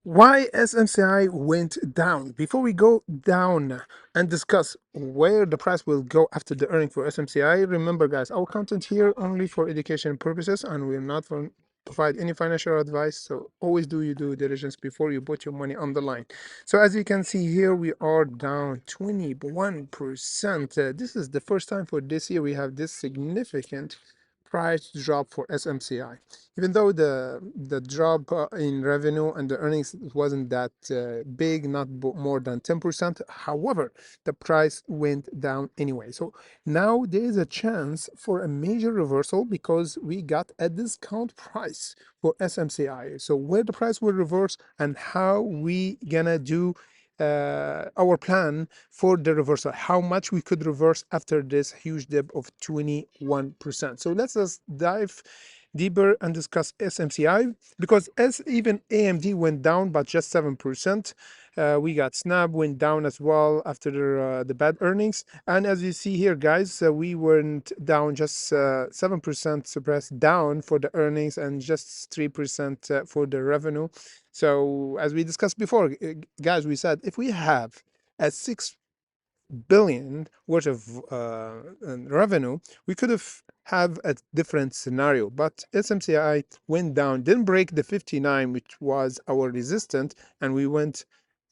Why SMCI went down? Before we go down and discuss where the price will go after the earning for SMCI, remember guys, our content here only for education purposes and we're not for provide any financial advice. So always do your due diligence before you put your money on the line. So as you can see here, we are down 21%. This is the first time for this year we have this significant price drop for SMCI. Even though the drop in revenue and the earnings wasn't that big, not more than 10%. However, the price went down anyway. So now there is a chance for a major reversal because we got a discount price for SMCI. So where the price will reverse and how we gonna do our plan for the reversal, how much we could reverse after this huge dip of 21%. So let's just dive deeper and discuss SMCI because as even AMD went down but just 7%. We got Snap went down as well after the bad earnings, and as you see here guys, we went down just 7% suppressed down for the earnings and just 3% for the revenue. So as we discussed before, guys, we said if we have a 6 billion worth of revenue, we could have a different scenario. But SMCI went down, didn't break the 59, which was our resistance, and we went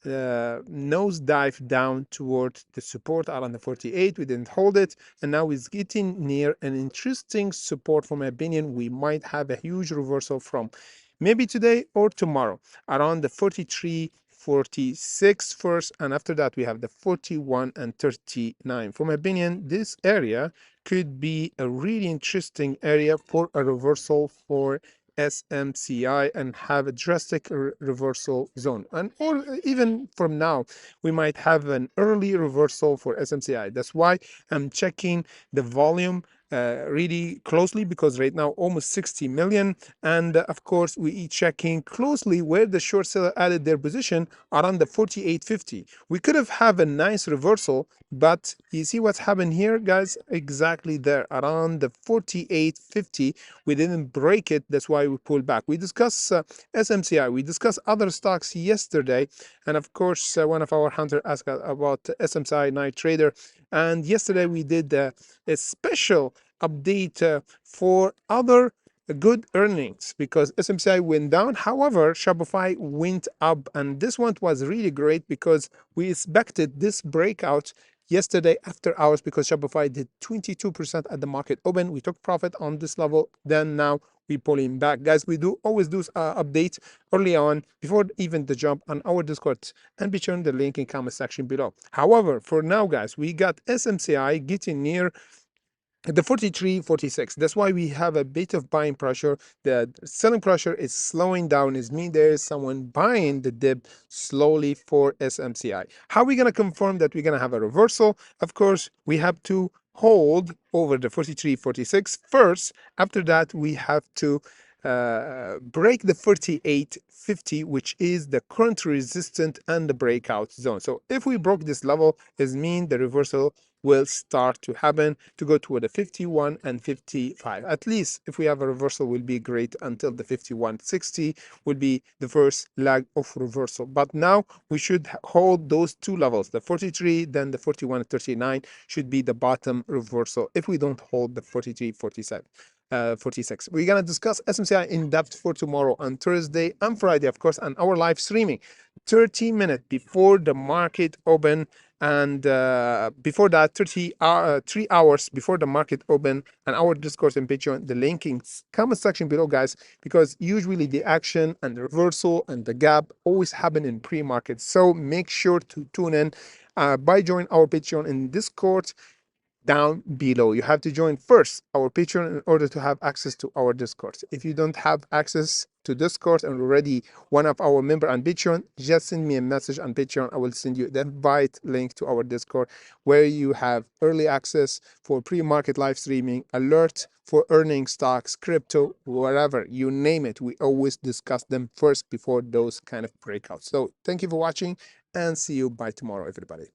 nosedive down toward the support around the 48. We didn't hold it, and now it's getting near an interesting support. From my opinion, we might have a huge reversal from maybe today or tomorrow around the 43 46 first, and after that we have the 41 and 39. From my opinion, this area could be a really interesting area for a reversal for SMCI and have a drastic reversal zone. And or even from now, we might have an early reversal for SMCI. That's why I'm checking the volume really closely, because right now almost 60 million, and of course we checking closely where the short seller added their position around the 48.50. We could have a nice reversal, but you see what's happened here guys, exactly there around the 48.50. We didn't break it, that's why we pulled back. We discussed SMCI, we discussed other stocks yesterday, and of course one of our hunters asked about SMCI night trader, and yesterday we did a special update for other good earnings because SMCI went down. However, Shopify went up, and this one was really great because we expected this breakout yesterday after hours because Shopify did 22% at the market open. We took profit on this level, then now we pulling back. Guys, we do always do update early on before even the jump on our Discord, and be sure the link in comment section below. However, for now guys, we got SMCI getting near the 43 46. That's why we have a bit of buying pressure. The selling pressure is slowing down, is mean there is someone buying the dip slowly for SMCI. How are we going to confirm that we're going to have a reversal? Of course, we have to hold over the 43 46 first. After that, we have to break the 48.50, which is the current resistance and the breakout zone. So if we broke this level, it means the reversal will start to happen to go toward the 51 and 55. At least if we have a reversal, will be great until the 51.60 will be the first leg of reversal. But now we should hold those two levels, the 43, then the 41.39 should be the bottom reversal if we don't hold the 43.47. 46. We're gonna discuss SMCI in depth for tomorrow on Thursday and Friday, of course, and our live streaming 30 minutes before the market open, and before that 3 hours before the market open, and our Discord and Patreon. The link in comment section below guys, because usually the action and the reversal and the gap always happen in pre-market, so make sure to tune in by joining our Patreon in Discord down below. You have to join first our Patreon in order to have access to our Discord. If you don't have access to Discord and already one of our member on Patreon, just send me a message on Patreon. I will send you the invite link to our Discord, where you have early access for pre-market live streaming, alert for earning stocks, crypto, whatever, you name it. We always discuss them first before those kind of breakouts. So thank you for watching, and see you by tomorrow, everybody.